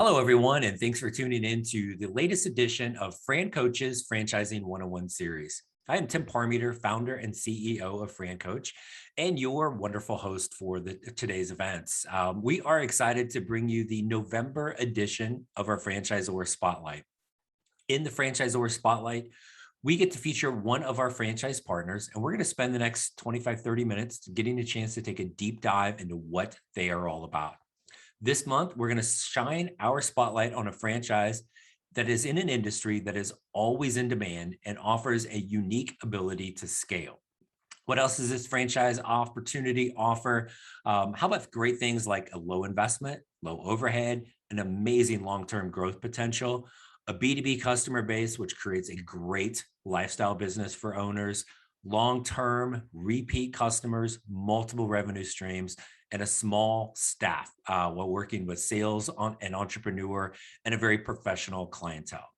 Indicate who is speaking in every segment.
Speaker 1: Hello, everyone, and thanks for tuning in to the latest edition of Fran Coach's Franchising 101 series. I am Tim Parmeter, founder and CEO of Fran Coach, and your wonderful host for today's events. We are excited to bring you the November edition of our Franchisor Spotlight. In the Franchisor Spotlight, we get to feature one of our franchise partners, and we're going to spend the next 25-30 minutes getting a chance to take a deep dive into what they are all about. This month, we're going to shine our spotlight on a franchise that is in an industry that is always in demand and offers a unique ability to scale. What else does this franchise opportunity offer? How about great things like a low investment, low overhead, an amazing long-term growth potential, a B2B customer base, which creates a great lifestyle business for owners, long-term repeat customers, multiple revenue streams, and a small staff while working with sales and entrepreneur and a very professional clientele.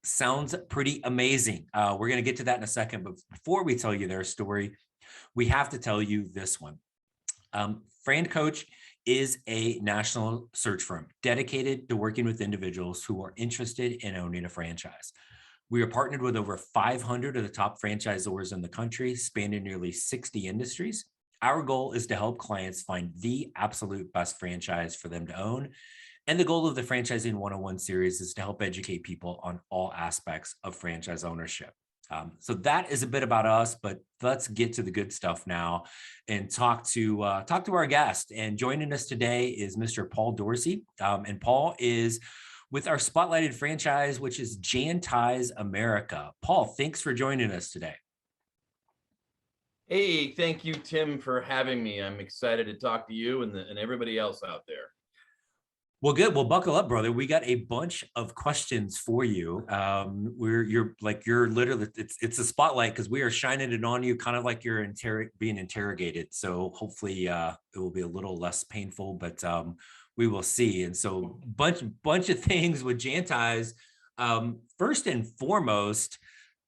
Speaker 1: Sounds pretty amazing. We're going to get to that in a second, but before we tell you their story, we have to tell you this one. Fran Coach is a national search firm dedicated to working with individuals who are interested in owning a franchise. We are partnered with over 500 of the top franchisors in the country, spanning nearly 60 industries. Our goal is to help clients find the absolute best franchise for them to own. And the goal of the Franchising 101 series is to help educate people on all aspects of franchise ownership. So that is a bit about us, but let's get to the good stuff now and talk to our guest. And joining us today is Mr. Paul Dorsey. And Paul is with our spotlighted franchise, which is Jantize America. Paul, thanks for joining us today.
Speaker 2: Hey, thank you, Tim, for having me. I'm excited to talk to you and everybody else out there.
Speaker 1: Well, good. Well, buckle up, brother. We got a bunch of questions for you. You're literally, it's a spotlight because we are shining it on you, kind of like you're being interrogated. So hopefully it will be a little less painful, but we will see. And so bunch of things with Jantize. First and foremost,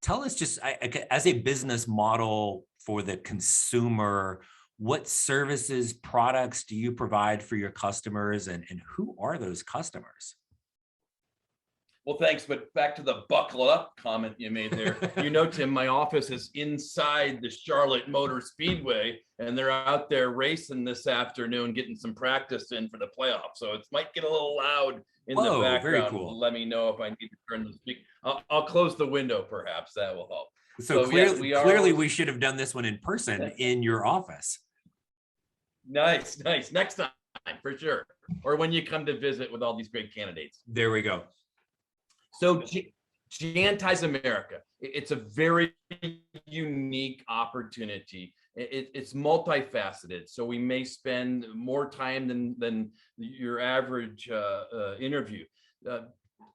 Speaker 1: tell us just as a business model for the consumer, what services, products do you provide for your customers, and who are those customers?
Speaker 2: Well, thanks. But back to the buckle up comment you made there. Tim, my office is inside the Charlotte Motor Speedway, and they're out there racing this afternoon, getting some practice in for the playoffs. So it might get a little loud in the background.
Speaker 1: Very cool.
Speaker 2: Let me know if I need to turn the speak. I'll close the window, perhaps. That will help.
Speaker 1: So clearly, yes, clearly we should have done this one in person in your office.
Speaker 2: Nice. Next time, for sure. Or when you come to visit with all these great candidates.
Speaker 1: There we go.
Speaker 2: So Jantize America, it's a very unique opportunity. It's multifaceted. So we may spend more time than your average interview.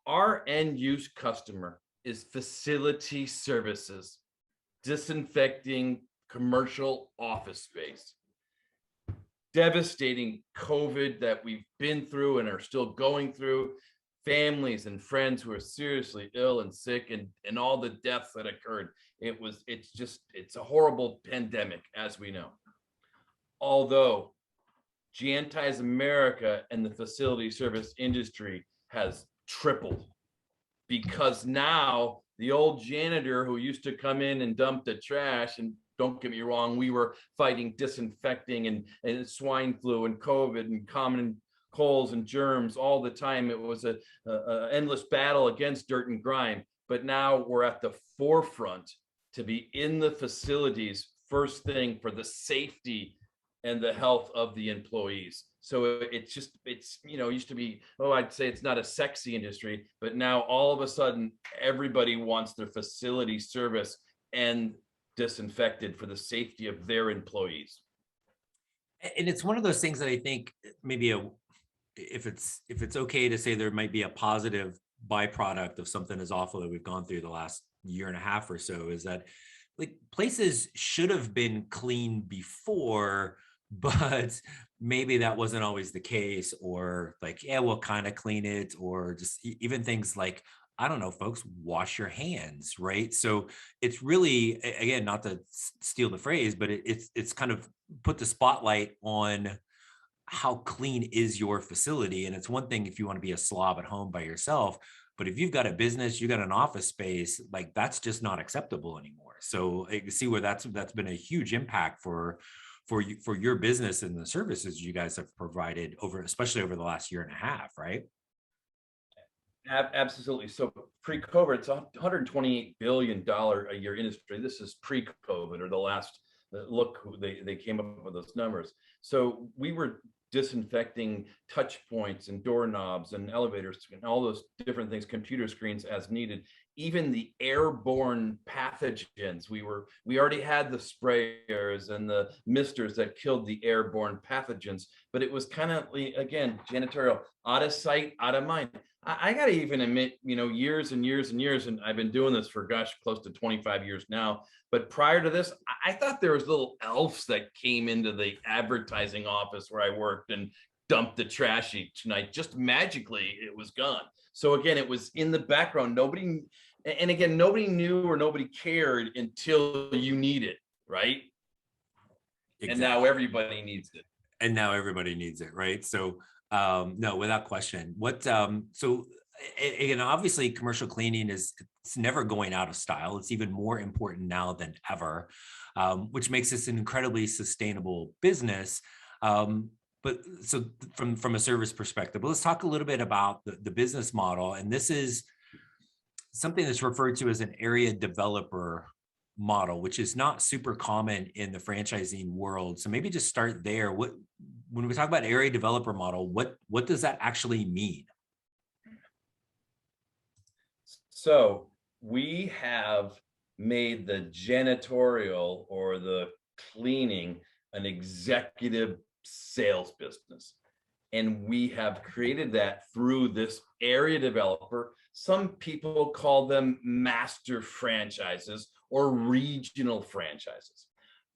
Speaker 2: Our end use customer is facility services, disinfecting commercial office space. Devastating COVID that we've been through and are still going through, families and friends who are seriously ill and sick, and all the deaths that occurred. It's a horrible pandemic, as we know. Although Jantize America and the facility service industry has tripled, because now the old janitor who used to come in and dump the trash, and don't get me wrong, we were fighting disinfecting and swine flu and COVID and common colds and germs all the time. It was a endless battle against dirt and grime. But now we're at the forefront to be in the facilities first thing for the safety and the health of the employees. So it's used to be, I'd say it's not a sexy industry, but now all of a sudden everybody wants their facility service and disinfected for the safety of their employees.
Speaker 1: And it's one of those things that I think maybe if it's okay to say, there might be a positive byproduct of something as awful that we've gone through the last year and a half or so, is that like places should have been clean before, but maybe that wasn't always the case, or like, yeah, we'll kind of clean it, or just even things like, I don't know, folks, wash your hands, right? So it's really, again, not to steal the phrase, but it's kind of put the spotlight on how clean is your facility. And it's one thing if you want to be a slob at home by yourself, but if you've got a business, you got an office space, like that's just not acceptable anymore. So I can see where that's been a huge impact for you, for your business and the services you guys have provided over, especially over the last year and a half, right?
Speaker 2: Absolutely. So pre-COVID, it's a $128 billion a year industry. This is pre-COVID, or the last look, they came up with those numbers. So we were disinfecting touch points and doorknobs and elevators and all those different things, computer screens as needed. Even the airborne pathogens, we already had the sprayers and the misters that killed the airborne pathogens, but it was kind of, again, janitorial, out of sight, out of mind. I got to even admit, years and years and years, and I've been doing this for, gosh, close to 25 years now. But prior to this, I thought there was little elves that came into the advertising office where I worked and dumped the trash each night. Just magically, it was gone. So again, it was in the background. Nobody knew or nobody cared until you need it, right? Exactly. And now everybody needs it.
Speaker 1: And now everybody needs it, right? So no, without question. So again, obviously commercial cleaning it's never going out of style. It's even more important now than ever, which makes this an incredibly sustainable business. But so from a service perspective, let's talk a little bit about the business model. And this is something that's referred to as an area developer model, which is not super common in the franchising world. So maybe just start there. When we talk about area developer model, what does that actually mean?
Speaker 2: So we have made the janitorial or the cleaning an executive sales business. And we have created that through this area developer. Some people call them master franchises or regional franchises.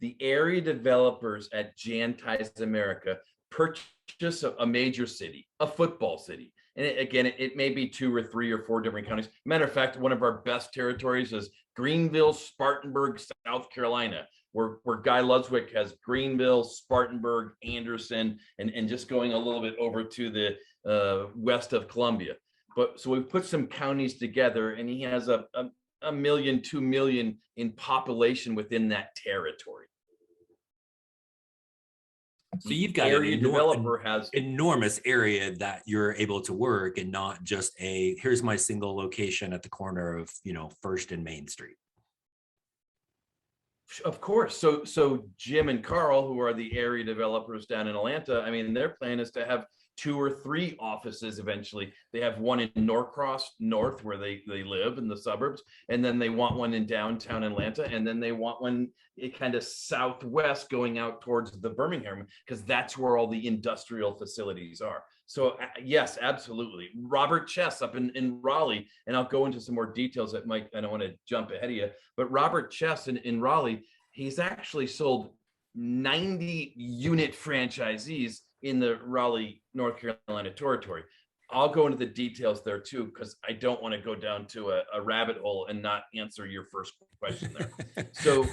Speaker 2: The area developers at Jantize America purchase a major city, a football city. And it may be 2 or 3 or 4 different counties. Matter of fact, one of our best territories is Greenville, Spartanburg, South Carolina, where Guy Ludswick has Greenville, Spartanburg, Anderson, and just going a little bit over to the west of Columbia. But so we've put some counties together, and he has a million, 2 million in population within that territory.
Speaker 1: So you've got an enormous area that you're able to work, and not just here's my single location at the corner of, First and Main Street.
Speaker 2: Of course. So Jim and Carl, who are the area developers down in Atlanta, I mean, their plan is to have 2 or 3 offices eventually. They have one in Norcross North, where they live in the suburbs, and then they want one in downtown Atlanta, and then they want one kind of southwest going out towards the Birmingham, because that's where all the industrial facilities are. So yes, absolutely. Robert Chess up in Raleigh, and I'll go into some more details that Mike, I don't want to jump ahead of you, but Robert Chess in Raleigh, he's actually sold 90 unit franchisees in the Raleigh, North Carolina territory. I'll go into the details there too, because I don't want to go down to a rabbit hole and not answer your first question there. So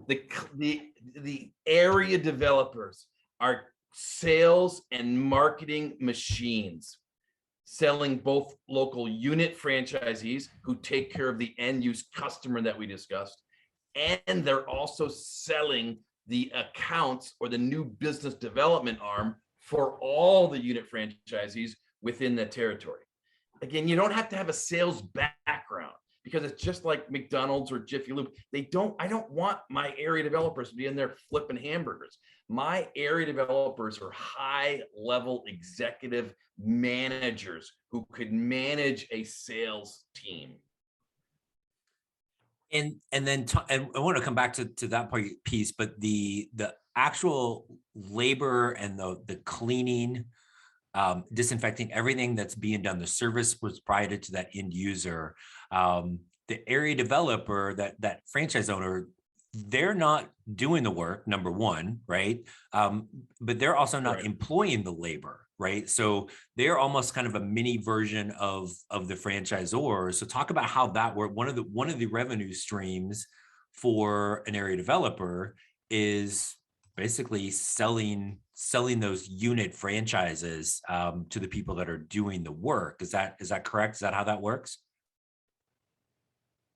Speaker 2: the area developers are sales and marketing machines, selling both local unit franchisees who take care of the end use customer that we discussed, and they're also selling the accounts or the new business development arm for all the unit franchisees within the territory. Again, you don't have to have a sales background, because it's just like McDonald's or Jiffy Lube. I don't want my area developers to be in there flipping hamburgers. My area developers are high level executive managers who could manage a sales team.
Speaker 1: And I want to come back to that piece, but the actual labor and the cleaning, disinfecting, everything that's being done, the service was provided to that end user. The area developer, that franchise owner, they're not doing the work, number one, right? But they're also not employing the labor, right? So they're almost kind of a mini version of the franchisor. So talk about how that works. One of the revenue streams for an area developer is basically selling selling those unit franchises to the people that are doing the work. Is that correct? Is that how that works?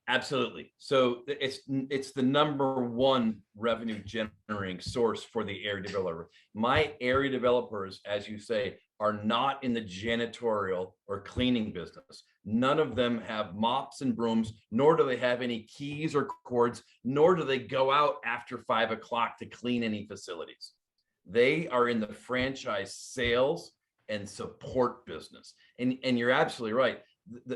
Speaker 2: Absolutely. So it's the number one revenue generating source for the area developer. My area developers, as you say, are not in the janitorial or cleaning business. None of them have mops and brooms, nor do they have any keys or cords, nor do they go out after 5 o'clock to clean any facilities. They are in the franchise sales and support business. And you're absolutely right.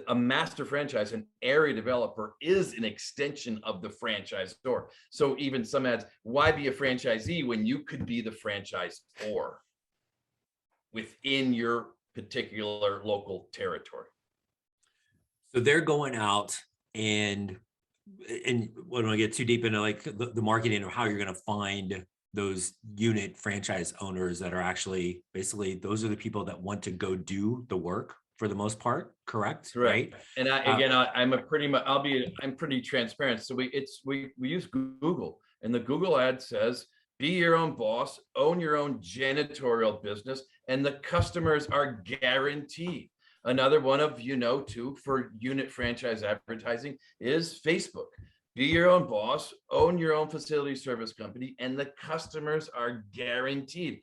Speaker 2: A master franchise, an area developer, is an extension of the franchisor. So even some ads, why be a franchisee when you could be the franchisor within your particular local territory?
Speaker 1: So they're going out and when I get too deep into like the marketing of how you're going to find those unit franchise owners that are actually basically those are the people that want to go do the work for the most part, correct? Right.
Speaker 2: And I'm pretty transparent. So we use Google, and the Google ad says, be your own boss, own your own janitorial business, and the customers are guaranteed. Another one of, too, for unit franchise advertising is Facebook. Be your own boss, own your own facility service company, and the customers are guaranteed.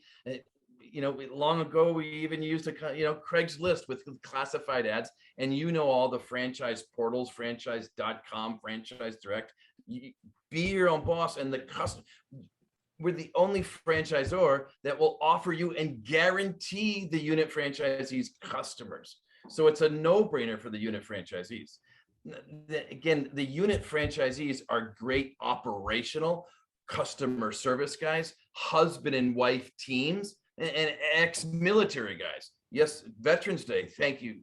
Speaker 2: Long ago, we even used Craigslist with classified ads, and all the franchise portals, franchise.com, franchise direct. Be your own boss, and the customer. We're the only franchisor that will offer you and guarantee the unit franchisees customers. So it's a no-brainer for the unit franchisees. Again, the unit franchisees are great operational customer service guys, husband and wife teams, and ex-military guys. Yes, Veterans Day, thank you.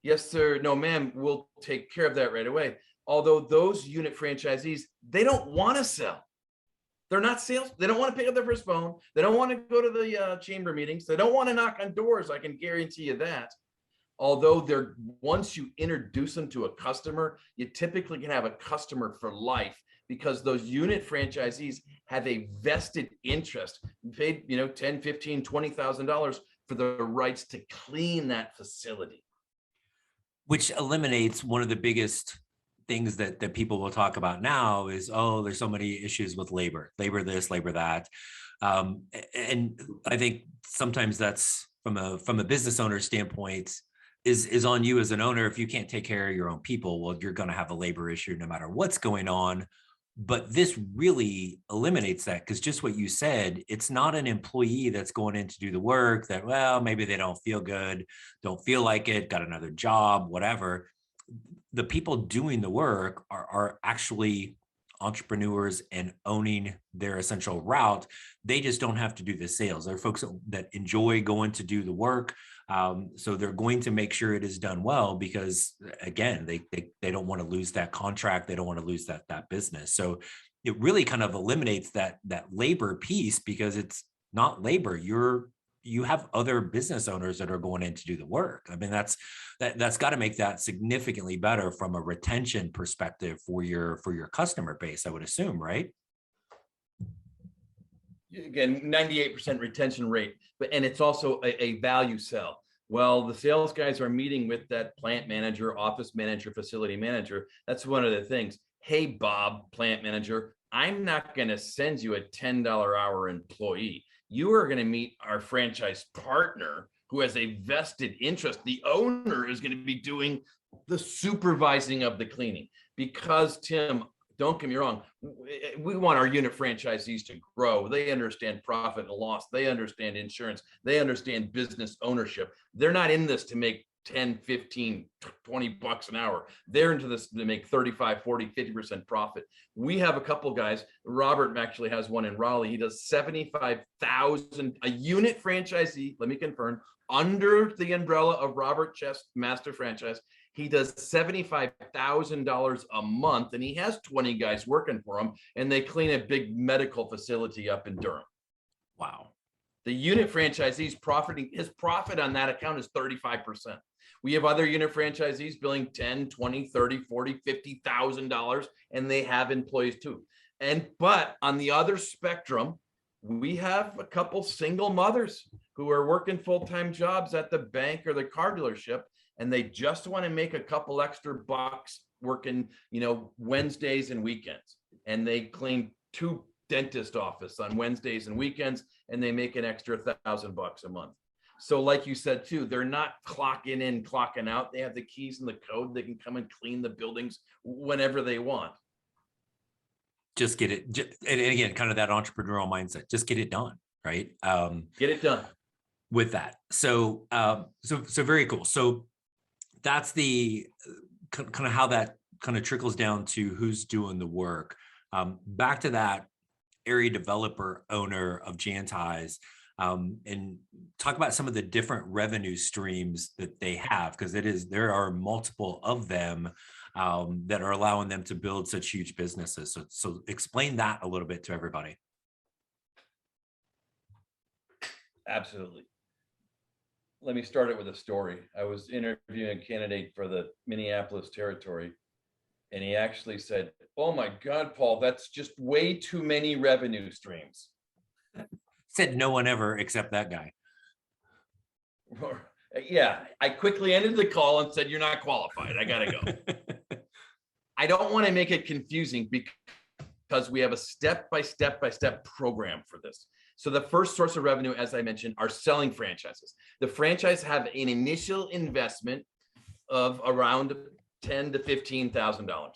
Speaker 2: Yes, sir, no, ma'am, we'll take care of that right away. Although those unit franchisees, they don't want to sell. They're not sales. They don't want to pick up their first phone. They don't want to go to the chamber meetings. They don't want to knock on doors. I can guarantee you that. Although once you introduce them to a customer, you typically can have a customer for life, because those unit franchisees have a vested interest, paid, $10, $15, $20,000 for the rights to clean that facility.
Speaker 1: Which eliminates one of the biggest things that people will talk about now is, there's so many issues with labor this, labor that. And I think sometimes that's from a business owner standpoint is on you as an owner. If you can't take care of your own people, well, you're going to have a labor issue no matter what's going on. But this really eliminates that, because just what you said, it's not an employee that's going in to do the work that, well, maybe they don't feel good, don't feel like it, got another job, whatever. The people doing the work are actually entrepreneurs and owning their essential route. They just don't have to do the sales. They're folks that enjoy going to do the work. So they're going to make sure it is done well, because again, they don't want to lose that contract. They don't want to lose that business. So it really kind of eliminates that labor piece, because it's not labor. You have other business owners that are going in to do the work. I mean, that's got to make that significantly better from a retention perspective for your customer base, I would assume, right?
Speaker 2: Again, 98% retention rate, and it's also a value sell. Well, the sales guys are meeting with that plant manager, office manager, facility manager. That's one of the things. Hey, Bob, plant manager, I'm not going to send you a $10 hour employee. You are going to meet our franchise partner who has a vested interest. The owner is going to be doing the supervising of the cleaning, because, Tim, don't get me wrong, we want our unit franchisees to grow. They understand profit and loss. They understand insurance. They understand business ownership. They're not in this to make 10, 15, 20 bucks an hour. They're into this to make 35, 40, 50% profit. We have a couple guys. Robert actually has one in Raleigh. He does 75,000 a unit franchisee. Let me confirm, under the umbrella of Robert Chest Master Franchise. He does $75,000 a month, and he has 20 guys working for him, and they clean a big medical facility up in Durham. Wow. The unit franchisees his profit on that account is 35%. We have other unit franchisees billing 10, 20, 30, 40, $50,000, and they have employees too. But on the other spectrum, we have a couple single mothers who are working full-time jobs at the bank or the car dealership, and they just want to make a couple extra bucks working, Wednesdays and weekends. And they clean 2 dentist office on Wednesdays and weekends, and they make an extra $1,000 a month. So like you said too, they're not clocking in, clocking out. They have the keys and the code. They can come and clean the buildings whenever they want.
Speaker 1: Just get it. And again, kind of that entrepreneurial mindset, just get it done. Right.
Speaker 2: Get it done
Speaker 1: with that. So very cool. So that's the kind of how that kind of trickles down to who's doing the work. Back to that area developer owner of Jantize, and talk about some of the different revenue streams that they have, because there are multiple of them that are allowing them to build such huge businesses. So explain that a little bit to everybody.
Speaker 2: Absolutely. Let me start it with a story. I was interviewing a candidate for the Minneapolis territory, and he actually said, "Oh my God, Paul, that's just way too many revenue streams."
Speaker 1: Said no one ever except that guy.
Speaker 2: Yeah, I quickly ended the call and said, "You're not qualified. I gotta go." I don't want to make it confusing because we have a step-by-step program for this. So the first source of revenue, as I mentioned, are selling franchises. The franchise have an initial investment of around $10,000 to $15,000.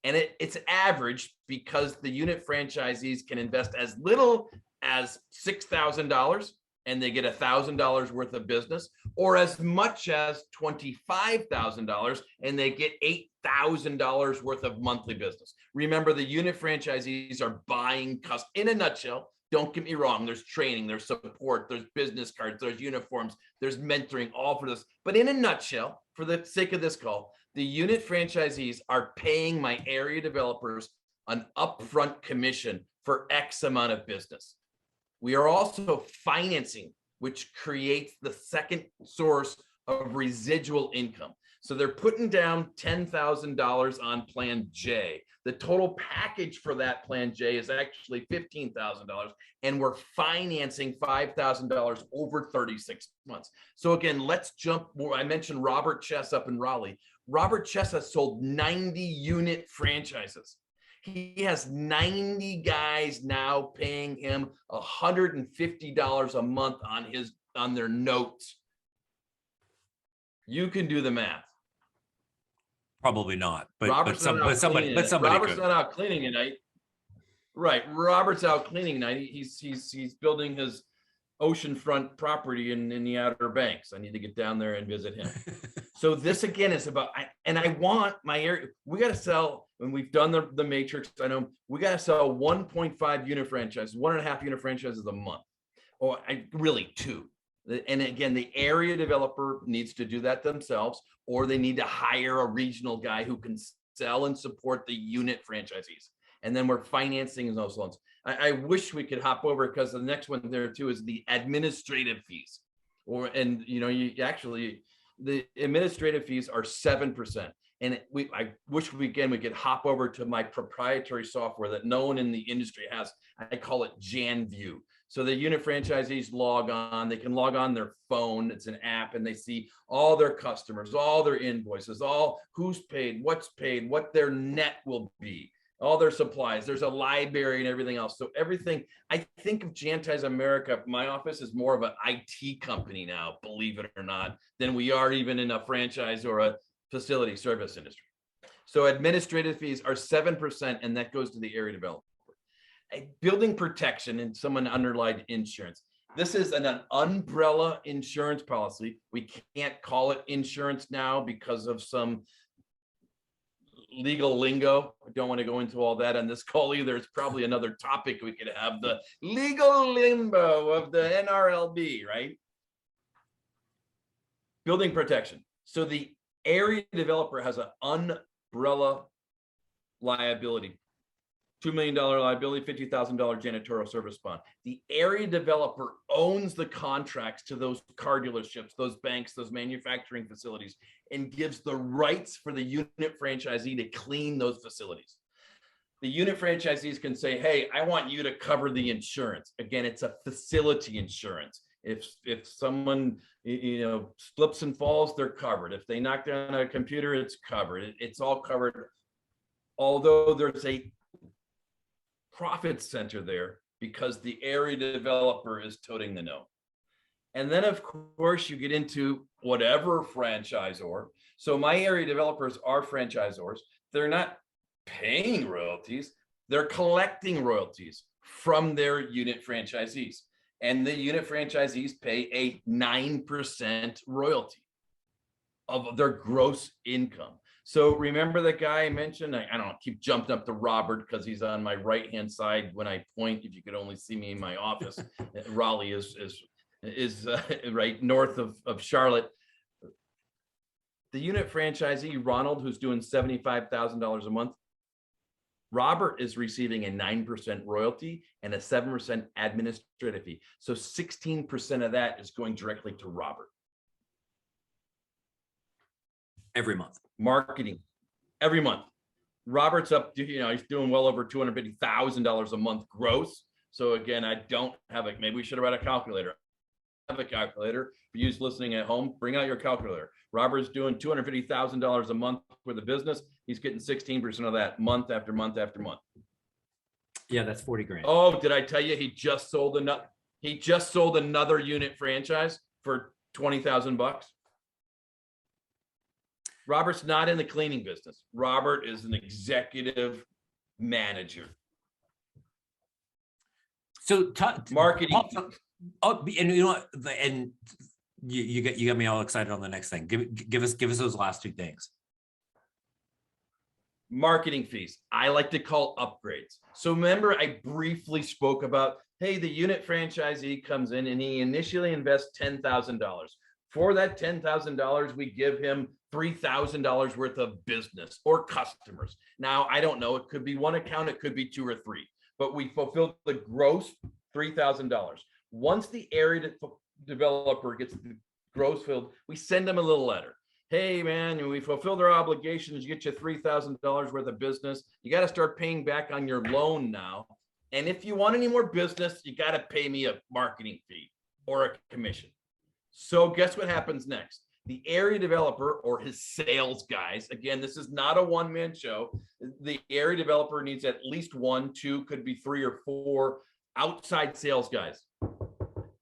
Speaker 2: And it's average because the unit franchisees can invest as little as $6,000 and they get $1,000 worth of business, or as much as $25,000 and they get $8,000 worth of monthly business. Remember, the unit franchisees are buying in a nutshell. Don't get me wrong, there's training, there's support, there's business cards, there's uniforms, there's mentoring, all for this. But in a nutshell, for the sake of this call, the unit franchisees are paying my area developers an upfront commission for X amount of business. We are also financing, which creates the second source of residual income. So they're putting down $10,000 on Plan J. The total package for that Plan J is actually $15,000, and we're financing $5,000 over 36 months. So again, let's jump. I mentioned Robert Chess up in Raleigh. Robert Chess has sold 90 unit franchises. He has 90 guys now paying him $150 a month on their notes. You can do the math.
Speaker 1: Probably not, but somebody
Speaker 2: Robert's
Speaker 1: could.
Speaker 2: not out cleaning at night. Right. Robert's out cleaning night. He's building his oceanfront property in the Outer Banks. I need to get down there and visit him. So this again is about, I want my area. We got to sell, when we've done the matrix, I know we got to sell 1.5 unit franchises, 1.5 unit franchises a month, or really 2. And again, the area developer needs to do that themselves, or they need to hire a regional guy who can sell and support the unit franchisees. And then we're financing those loans. I wish we could hop over, because the next one there too is the administrative fees. The administrative fees are 7%. And I wish we could hop over to my proprietary software that no one in the industry has. I call it JanView. So the unit franchisees log on, they can log on their phone, it's an app, and they see all their customers, all their invoices, all who's paid, what their net will be, all their supplies. There's a library and everything else. So everything, I think of Jantize America, my office is more of an IT company now, believe it or not, than we are even in a franchise or a facility service industry. So administrative fees are 7%, and that goes to the area developer. Building protection, and someone underlined insurance. This is an umbrella insurance policy. We can't call it insurance now because of some legal lingo. I don't want to go into all that on this call either. It's probably another topic we could have, the legal limbo of the NRLB, right? Building protection. So the area developer has an umbrella liability. $2 million liability, $50,000 janitorial service bond. The area developer owns the contracts to those car dealerships, those banks, those manufacturing facilities, and gives the rights for the unit franchisee to clean those facilities. The unit franchisees can say, hey, I want you to cover the insurance. Again, it's a facility insurance. If someone slips and falls, they're covered. If they knock down a computer, it's covered. It's all covered. Although there's a profit center there because the area developer is toting the no. And then, of course, you get into whatever franchisor. So my area developers are franchisors. They're not paying royalties. They're collecting royalties from their unit franchisees. And the unit franchisees pay a 9% royalty of their gross income. So remember the guy I mentioned? I don't keep jumping up to Robert because he's on my right-hand side when I point. If you could only see me in my office, Raleigh is right north of Charlotte. The unit franchisee, Ronald, who's doing $75,000 a month, Robert is receiving a 9% royalty and a 7% administrative fee. So 16% of that is going directly to Robert.
Speaker 1: Every month.
Speaker 2: Marketing, every month. Robert's up, he's doing well over $250,000 a month gross. So again, I don't have it. Maybe we should have had a calculator. I have a calculator. For you listening at home, bring out your calculator. Robert's doing $250,000 a month for the business. He's getting 16% of that month after month after month.
Speaker 1: Yeah, that's 40 grand.
Speaker 2: Oh, did I tell you he just sold another unit franchise for $20,000? Robert's not in the cleaning business. Robert is an executive manager.
Speaker 1: So
Speaker 2: marketing.
Speaker 1: Oh, and you know what? And you got me all excited on the next thing. Give us those last two things.
Speaker 2: Marketing fees. I like to call upgrades. So remember, I briefly spoke about, hey, the unit franchisee comes in and he initially invests $10,000. For that $10,000, we give him $3,000 worth of business or customers. Now, I don't know. It could be one account. It could be two or three. But we fulfill the gross $3,000. Once the area developer gets the gross filled, we send them a little letter. Hey, man, we fulfilled our obligations. You get you $3,000 worth of business. You got to start paying back on your loan now. And if you want any more business, you got to pay me a marketing fee or a commission. So guess what happens next? The area developer or his sales guys, again, this is not a one-man show. The area developer needs at least one, two, could be three or four outside sales guys,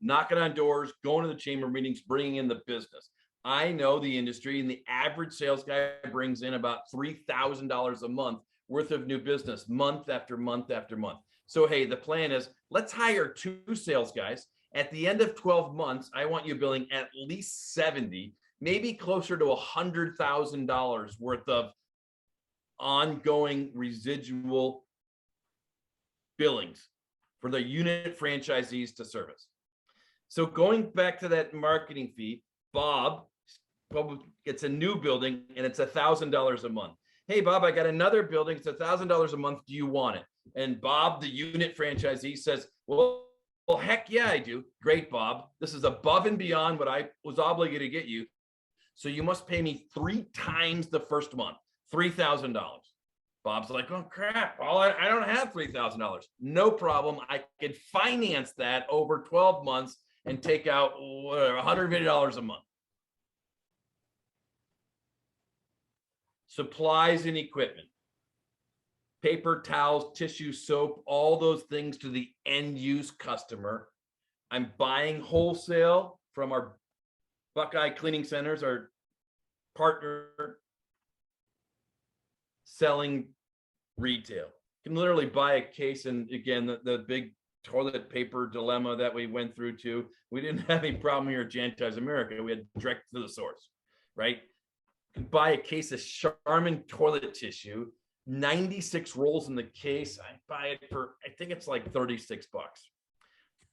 Speaker 2: knocking on doors, going to the chamber meetings, bringing in the business. I know the industry, and the average sales guy brings in about $3,000 a month worth of new business month after month after month. So, hey, the plan is let's hire two sales guys. At the end of 12 months, I want you billing at least 70, maybe closer to $100,000 worth of ongoing residual billings for the unit franchisees to service. So going back to that marketing fee, Bob gets a new building and it's $1,000 a month. Hey, Bob, I got another building. It's $1,000 a month. Do you want it? And Bob, the unit franchisee, says, well, heck yeah, I do. Great, Bob. This is above and beyond what I was obligated to get you. So you must pay me 3 times the first month, $3,000. Bob's like, oh, crap. Well, I don't have $3,000. No problem. I could finance that over 12 months and take out $150 a month. Supplies and equipment, paper towels, tissue, soap, all those things to the end use customer. I'm buying wholesale from our Buckeye Cleaning Centers, our partner, selling retail. You can literally buy a case, and again, the big toilet paper dilemma that we went through too. We didn't have any problem here at Jantize America. We had direct to the source, right? You can buy a case of Charmin toilet tissue, 96 rolls in the case. I buy it for, I think it's like 36 bucks.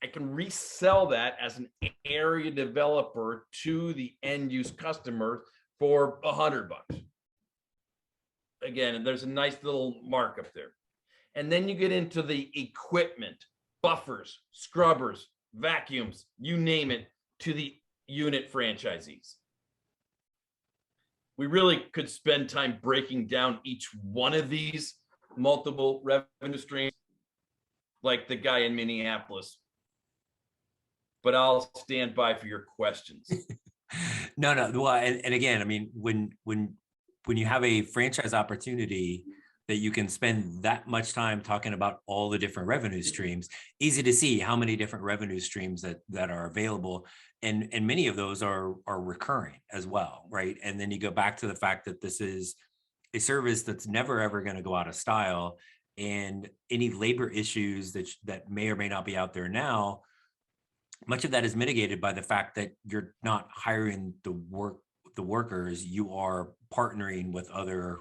Speaker 2: I can resell that as an area developer to the end use customer for 100 bucks. Again, there's a nice little markup there. And then you get into the equipment, buffers, scrubbers, vacuums, you name it, to the unit franchisees. We really could spend time breaking down each one of these, multiple revenue streams like the guy in Minneapolis, but I'll stand by for your questions.
Speaker 1: No. Well, and again, I mean, when you have a franchise opportunity that you can spend that much time talking about all the different revenue streams, easy to see how many different revenue streams that are available. And many of those are recurring as well, right? And then you go back to the fact that this is a service that's never ever going to go out of style, and any labor issues that may or may not be out there now, much of that is mitigated by the fact that you're not hiring the workers, you are partnering with other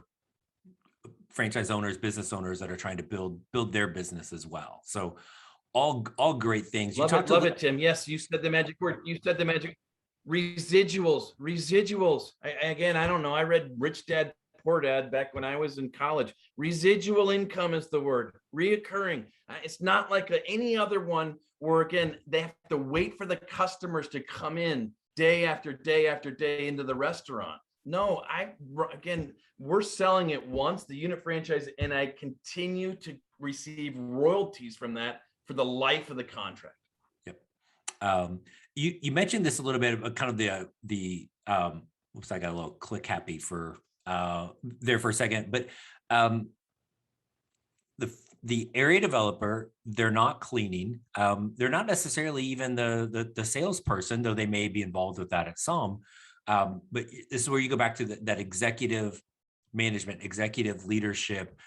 Speaker 1: franchise owners, business owners that are trying to build their business as well. So all great things.
Speaker 2: Love it, Tim. Yes, you said the magic word. You said the magic residuals. Again, I don't know. I read Rich Dad Poor Dad back when I was in college. Residual income is the word. Reoccurring. It's not like any other one where, again, they have to wait for the customers to come in day after day after day into the restaurant. No, again, we're selling it once, the unit franchise, and I continue to receive royalties from that for the life of the contract.
Speaker 1: Yep. You mentioned this a little bit about kind of the oops, I got a little click happy for there for a second, but the area developer, they're not cleaning. They're not necessarily even the salesperson, though they may be involved with that at some. But this is where you go back to that executive management, executive leadership.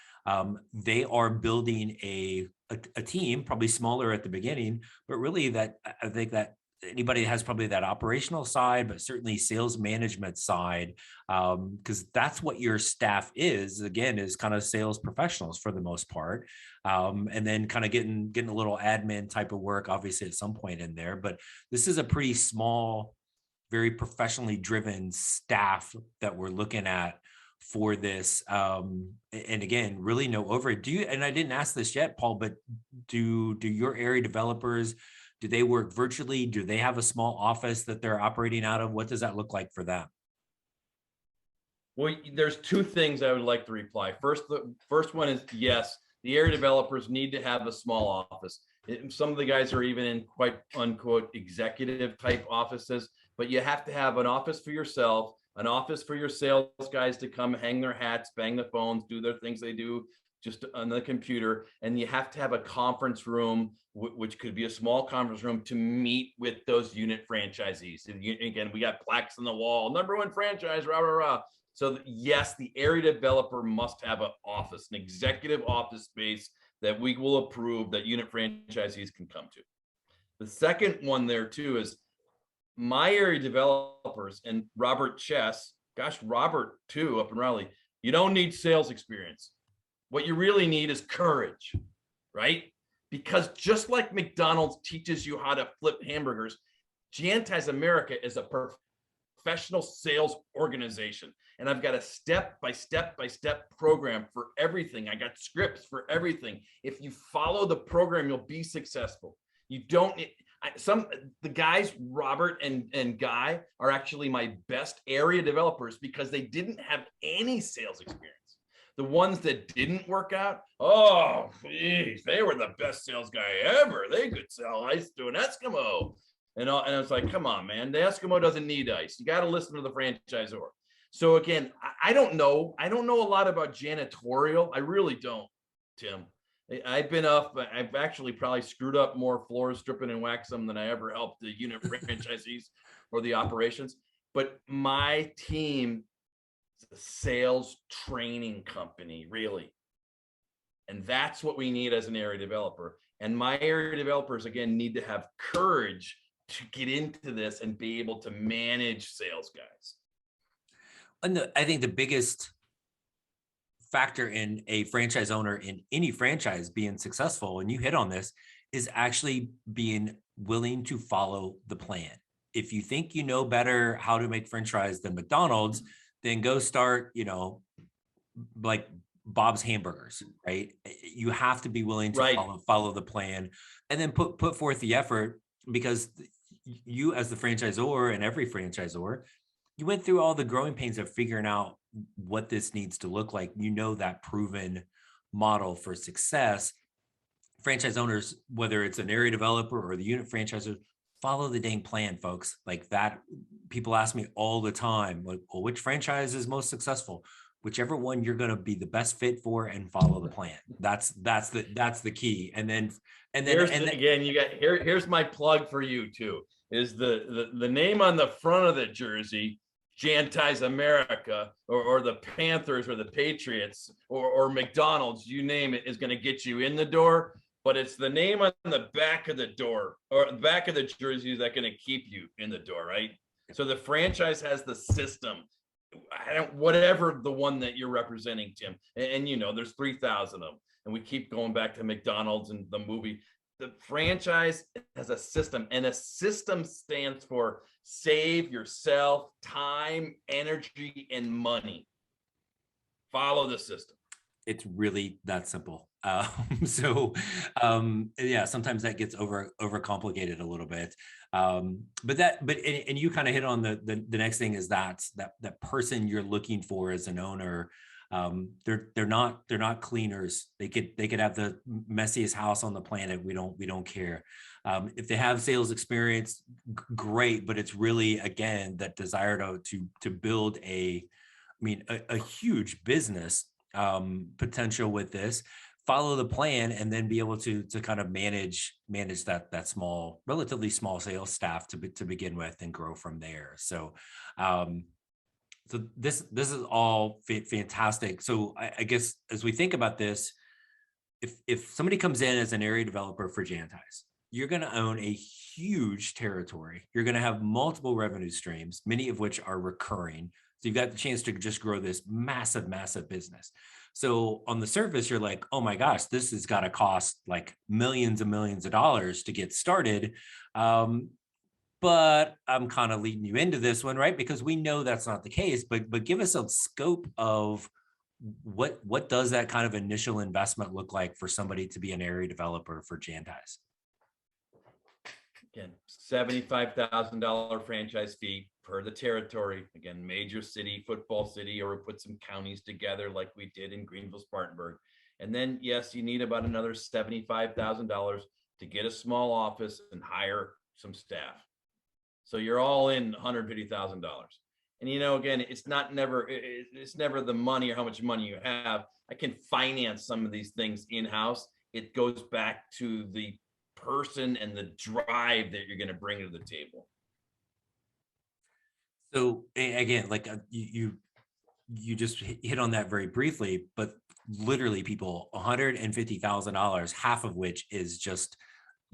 Speaker 1: They are building a team, probably smaller at the beginning, but really I think that anybody has probably that operational side, but certainly sales management side, because that's what your staff is, again, is kind of sales professionals for the most part. And then kind of getting a little admin type of work, obviously at some point in there, but this is a pretty small, very professionally driven staff that we're looking at for this. And again, really no overhead. And I didn't ask this yet, Paul, but do your area developers, do they work virtually? Do they have a small office that they're operating out of? What does that look like for them?
Speaker 2: Well, there's two things I would like to reply. The first one is yes, the area developers need to have a small office. Some of the guys are even in quite unquote executive type offices, but you have to have an office for yourself, an office for your sales guys to come hang their hats, bang the phones, do their things they do just on the computer. And you have to have a conference room, which could be a small conference room, to meet with those unit franchisees. And again, we got plaques on the wall, #1 franchise, rah, rah, rah. So yes, the area developer must have an office, an executive office space that we will approve that unit franchisees can come to. The second one there too is my area developers and Robert Chess, Robert too, up in Raleigh, you don't need sales experience. What you really need is courage, right? Because just like McDonald's teaches you how to flip hamburgers, Jantize America is a professional sales organization. And I've got a step-by-step program for everything. I got scripts for everything. If you follow the program, you'll be successful. You don't need, the guys, Robert and Guy, are actually my best area developers because they didn't have any sales experience. The ones that didn't work out, oh, geez, they were the best sales guy ever. They could sell ice to an Eskimo. And I was like, come on, man, the Eskimo doesn't need ice. You got to listen to the franchisor. So again, I don't know a lot about janitorial. I really don't, Tim. I've actually probably screwed up more floors, stripping and wax them than I ever helped the unit franchisees or the operations. But my team is a sales training company, really. And that's what we need as an area developer. And my area developers, again, need to have courage to get into this and be able to manage sales guys.
Speaker 1: And I think the biggest factor in a franchise owner in any franchise being successful, and you hit on this, is actually being willing to follow the plan. If you think you know better how to make French fries than McDonald's, then go start, like Bob's Hamburgers, right? You have to be willing to follow the plan, and then put forth the effort, because you as the franchisor and every franchisor, you went through all the growing pains of figuring out what this needs to look like. That proven model for success, franchise owners, whether it's an area developer or the unit franchisor, follow the dang plan, folks. Like that, people ask me all the time, like, well, which franchise is most successful? Whichever one you're going to be the best fit for, and follow the plan. That's the key. And then
Speaker 2: again, you got here's my plug for you too, is the name on the front of the jersey, Jantize America, or the Panthers or the Patriots or McDonald's, you name it, is going to get you in the door. But it's the name on the back of the door or the back of the jersey that's going to keep you in the door, right? So the franchise has the system. Whatever the one that you're representing, Tim, and you know, there's 3,000 of them, and we keep going back to McDonald's and the movie. The franchise has a system, and a system stands for save yourself time, energy, and money. Follow the system.
Speaker 1: It's really that simple. Yeah, sometimes that gets overcomplicated a little bit. And you kind of hit on the next thing is that person you're looking for as an owner. They're not cleaners. They could have the messiest house on the planet. We don't care. If they have sales experience, great. But it's really, again, that desire to build a huge business potential with this, follow the plan, and then be able to kind of manage that relatively small sales staff to begin with, and grow from there. So this is all fantastic. So I guess as we think about this, if somebody comes in as an area developer for Jantize, you're going to own a huge territory. You're going to have multiple revenue streams, many of which are recurring. So you've got the chance to just grow this massive, massive business. So on the surface, you're like, oh my gosh, this has got to cost like millions and millions of dollars to get started. But I'm kind of leading you into this one, right? Because we know that's not the case, but give us a scope of what does that kind of initial investment look like for somebody to be an area developer for Jantize?
Speaker 2: Again, $75,000 franchise fee per the territory. Again, major city, football city, or we put some counties together like we did in Greenville, Spartanburg. And then, yes, you need about another $75,000 to get a small office and hire some staff. So you're all in $150,000. And, you know, again, it's never the money or how much money you have. I can finance some of these things in-house. It goes back to the person and the drive that you're going to bring to the table.
Speaker 1: So again, like you just hit on that very briefly, but literally people, $150,000, half of which is just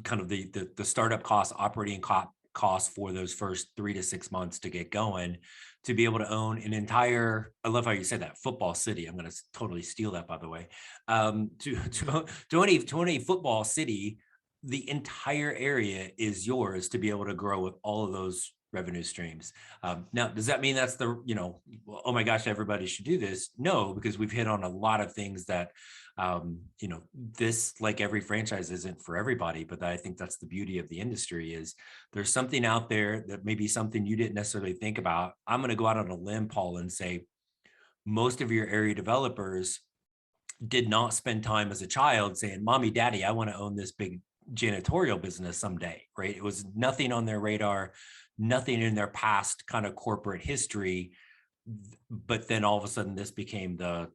Speaker 1: kind of the startup costs, operating costs for those first 3 to 6 months to get going, to be able to own an entire, I love how you said that, football city. I'm going to totally steal that, by the way. To any football city, the entire area is yours to be able to grow with all of those revenue streams. Now, does that mean that's oh my gosh, everybody should do this? No, because we've hit on a lot of things that, this, like every franchise, isn't for everybody. But I think that's the beauty of the industry, is there's something out there that may be something you didn't necessarily think about. I'm going to go out on a limb, Paul, and say most of your area developers did not spend time as a child saying, Mommy, Daddy, I want to own this big janitorial business someday, right? It was nothing on their radar, nothing in their past kind of corporate history. But then all of a sudden this became the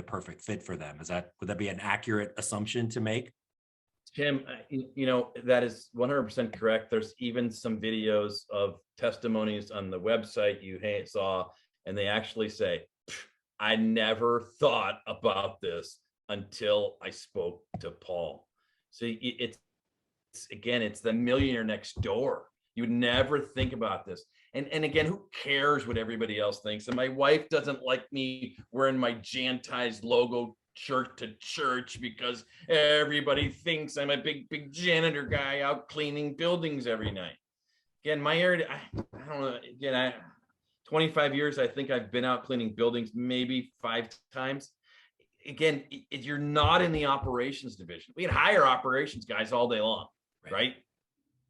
Speaker 1: perfect fit for them. Would that be an accurate assumption to make?
Speaker 2: Tim, that is 100% correct. There's even some videos of testimonies on the website you saw, and they actually say, I never thought about this until I spoke to Paul. So it's the millionaire next door. You would never think about this. And again, who cares what everybody else thinks? And my wife doesn't like me wearing my Jantize logo shirt to church because everybody thinks I'm a big janitor guy out cleaning buildings every night. Again, my area, I don't know. Again, 25 years, I think I've been out cleaning buildings maybe 5 times. Again, you're not in the operations division. We can hire operations guys all day long, right?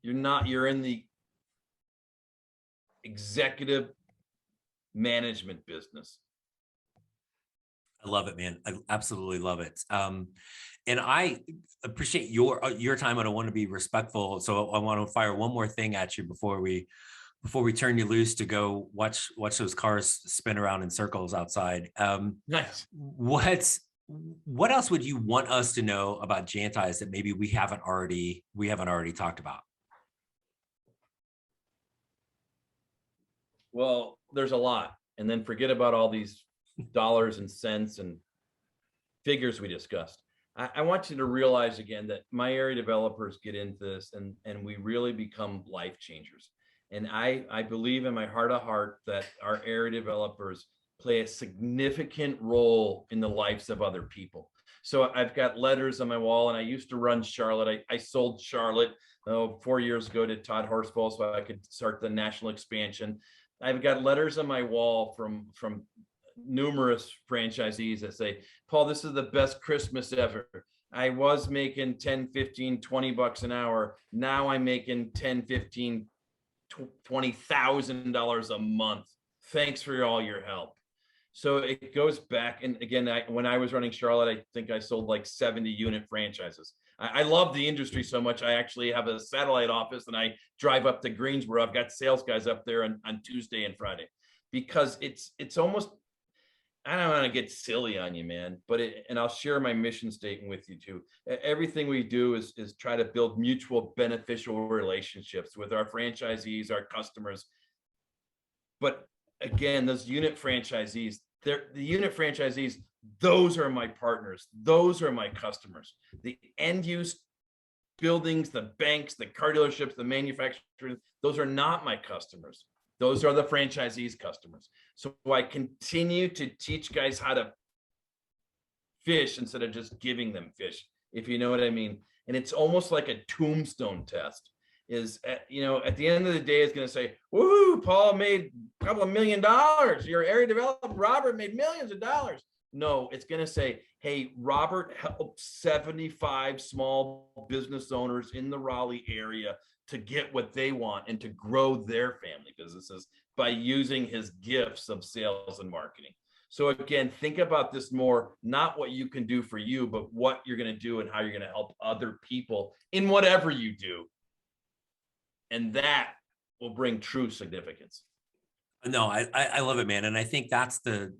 Speaker 2: You're in the executive management business.
Speaker 1: I love it, man. I absolutely love it. And I appreciate your time. I don't want to be respectful, so I want to fire one more thing at you before we turn you loose to go watch those cars spin around in circles outside.
Speaker 2: Nice.
Speaker 1: What else would you want us to know about Jantize that maybe we haven't already talked about?
Speaker 2: Well, there's a lot. And then forget about all these dollars and cents and figures we discussed. I want you to realize again that my area developers get into this and we really become life changers. And I believe in my heart of heart that our area developers play a significant role in the lives of other people. So I've got letters on my wall, and I used to run Charlotte. I sold Charlotte 4 years ago to Todd Horsfall so I could start the national expansion. I've got letters on my wall from numerous franchisees that say, Paul, this is the best Christmas ever. I was making 10, 15, 20 bucks an hour. Now I'm making 10, 15, $20,000 a month. Thanks for all your help. So it goes back. And again, when I was running Charlotte, I think I sold like 70 unit franchises. I love the industry so much. I actually have a satellite office and I drive up to Greensboro. I've got sales guys up there on Tuesday and Friday because it's almost, I don't want to get silly on you, man, but and I'll share my mission statement with you too. Everything we do is try to build mutual beneficial relationships with our franchisees, our customers. But again, those unit franchisees, the unit franchisees, those are my partners. Those are my customers. The end use buildings, the banks, the car dealerships, the manufacturers, those are not my customers. Those are the franchisees' customers. So I continue to teach guys how to fish instead of just giving them fish, if you know what I mean. And it's almost like a tombstone test. Is at the end of the day, it's going to say, woohoo, Paul made a couple of $1 million. Your area developer, Robert, made millions of dollars. No, it's going to say, hey, Robert helped 75 small business owners in the Raleigh area to get what they want and to grow their family businesses by using his gifts of sales and marketing. So again, think about this more, not what you can do for you, but what you're going to do and how you're going to help other people in whatever you do. And that will bring true significance.
Speaker 1: No, I love it, man. And I think that's the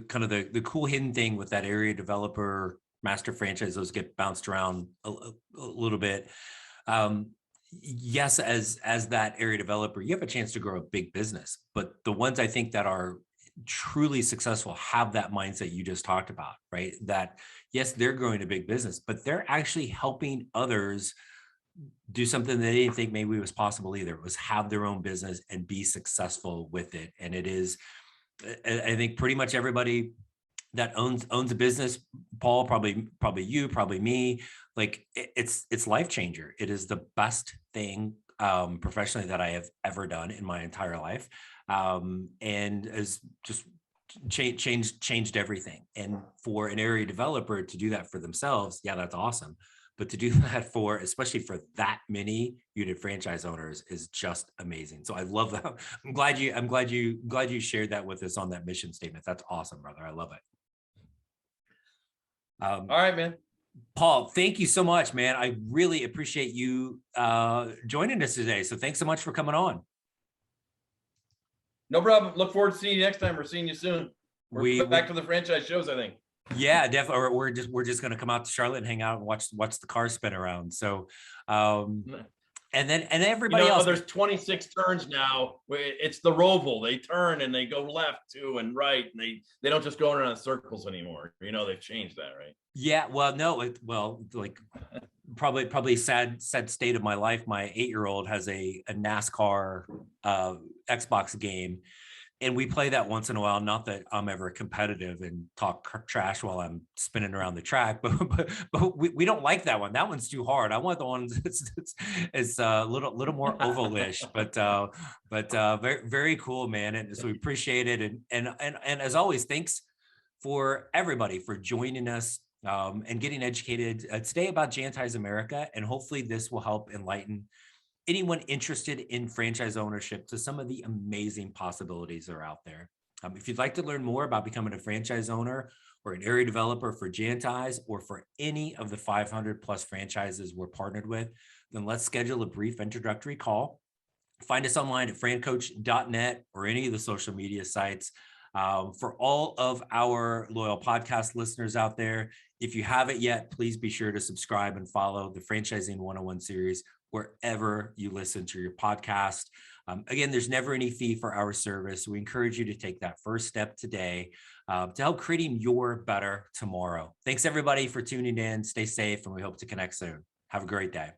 Speaker 1: kind of the cool hidden thing with that area developer master franchise. Those get bounced around a little bit. Yes, as that area developer, you have a chance to grow a big business, but the ones I think that are truly successful have that mindset you just talked about, right? That yes, they're growing a big business, but they're actually helping others do something that they didn't think maybe was possible either. It was have their own business and be successful with it. And it is, I think pretty much everybody that owns a business, Paul, probably you, probably me, like it's life changer. It is the best thing professionally that I have ever done in my entire life. And has just changed everything. And for an area developer to do that for themselves, yeah, that's awesome. But to do that especially for that many unit franchise owners is just amazing. So I love that. I'm glad you shared that with us on that mission statement. That's awesome, brother. I love it.
Speaker 2: All right, man.
Speaker 1: Paul, thank you so much, man. I really appreciate you joining us today. So thanks so much for coming on.
Speaker 2: No problem. Look forward to seeing you next time. We're seeing you soon. We're back to the franchise shows, I think.
Speaker 1: Yeah, definitely. We're just going to come out to Charlotte and hang out and watch the car spin around. So, and everybody else.
Speaker 2: There's 26 turns now. It's the Roval. They turn and they go left too and right, and they don't just go around in circles anymore. They've changed that, right? Yeah. Well, no.
Speaker 1: Like probably sad state of my life. My 8-year-old has a NASCAR Xbox game. And we play that once in a while. Not that I'm ever competitive and talk trash while I'm spinning around the track, but we don't like that one. That one's too hard. I want the one that's a little more ovalish, but very, very cool, man. And so we appreciate it. And as always, thanks for everybody for joining us and getting educated today about Jantize America. And hopefully this will help enlighten anyone interested in franchise ownership to some of the amazing possibilities that are out there. If you'd like to learn more about becoming a franchise owner or an area developer for Jantize or for any of the 500 plus franchises we're partnered with, then let's schedule a brief introductory call. Find us online at francoach.net or any of the social media sites. For all of our loyal podcast listeners out there, if you haven't yet, please be sure to subscribe and follow the Franchising 101 series wherever you listen to your podcast. Again, there's never any fee for our service. We encourage you to take that first step today to help creating your better tomorrow. Thanks, everybody, for tuning in. Stay safe, and we hope to connect soon. Have a great day.